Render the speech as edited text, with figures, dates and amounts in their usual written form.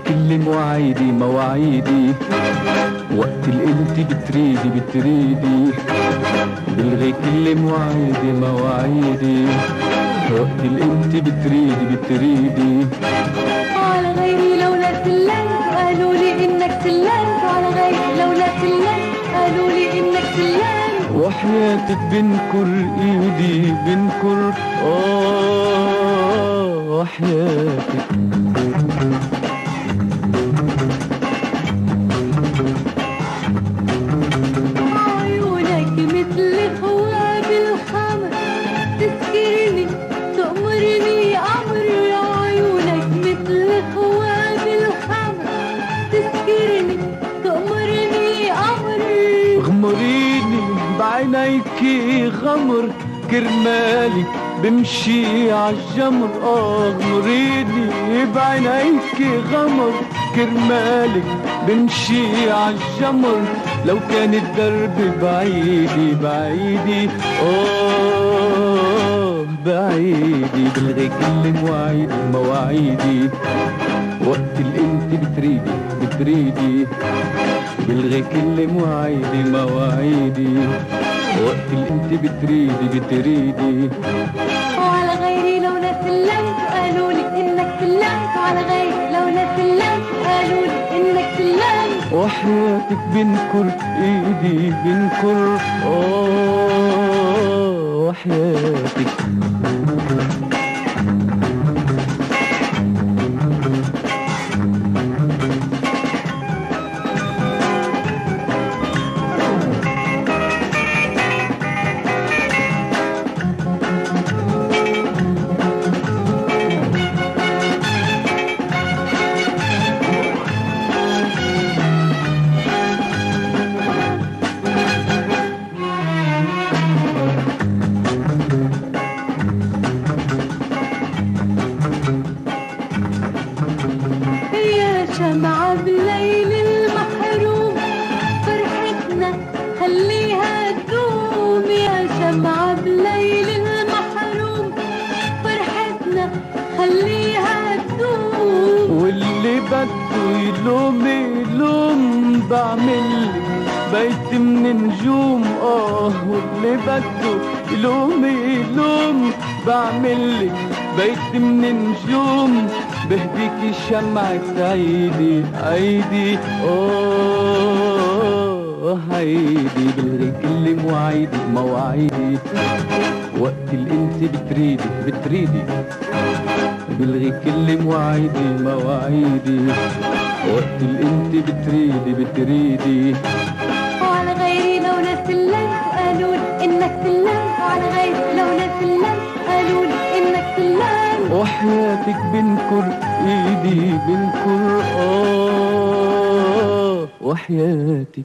كل مواعيدي مواعيدي، وقت اللي انت بتريدي بتريدي، بلغي كل مواعيدي مواعيدي، وقت اللي انت بتريدي بتريدي. على غيري لولا سلمت قالوا لي انك سلمت، على غيري لولا سلمت قالوا لي انك سلمت، وحياتك بنكر ايدي بنكر وحياتك. عيونك مثل خواب الخمر تسكرني تأمرني أمر، عيونك مثل خواب الخمر تسكرني تأمرني أمر. غمريني بعينيكي غمر كرمالي بمشي عالجمر، غمريني بعينيكي غمر كرمالك بمشي عالجمر. لو كان الدرب بعيدي بعيدي بعيدي، بلغي كل مواعيدي مواعيدي، وقت اللي انت بتريدي بتريدي، بلغي كل مواعيدي مواعيدي، وقت اللي انت بتريدي بتريدي. وعلى غيري لولا سلمت قالوا لي انك سلمت، على غيري لولا سلمت قالوا لي انك سلمت، وحياتك بنكر ايدي بنكر وحياتك. شمعة بليل المحروم فرحتنا خليها تدوم، يا شمعة بليل المحروم فرحتنا خليها تدوم. واللي بده يلوم يلوم بعملك بيت من نجوم، واللي بده يلوم يلوم بعملك بيت من نجوم، بهديكي شمعة عيدي عيدي عيدي، بلغي كل مواعيدي مواعيدي، وقت اللي انت بتريدي بتريدي، بلغي كل مواعيدي مواعيدي، وقت اللي انت بتريدي بتريدي. وعلى غيري لولا سلمت قالوا لي انك سلمت، على غيري لولا سلمت قالوا لي انك سلمت، وحياتك بنكر ايدي بنكر وحياتك.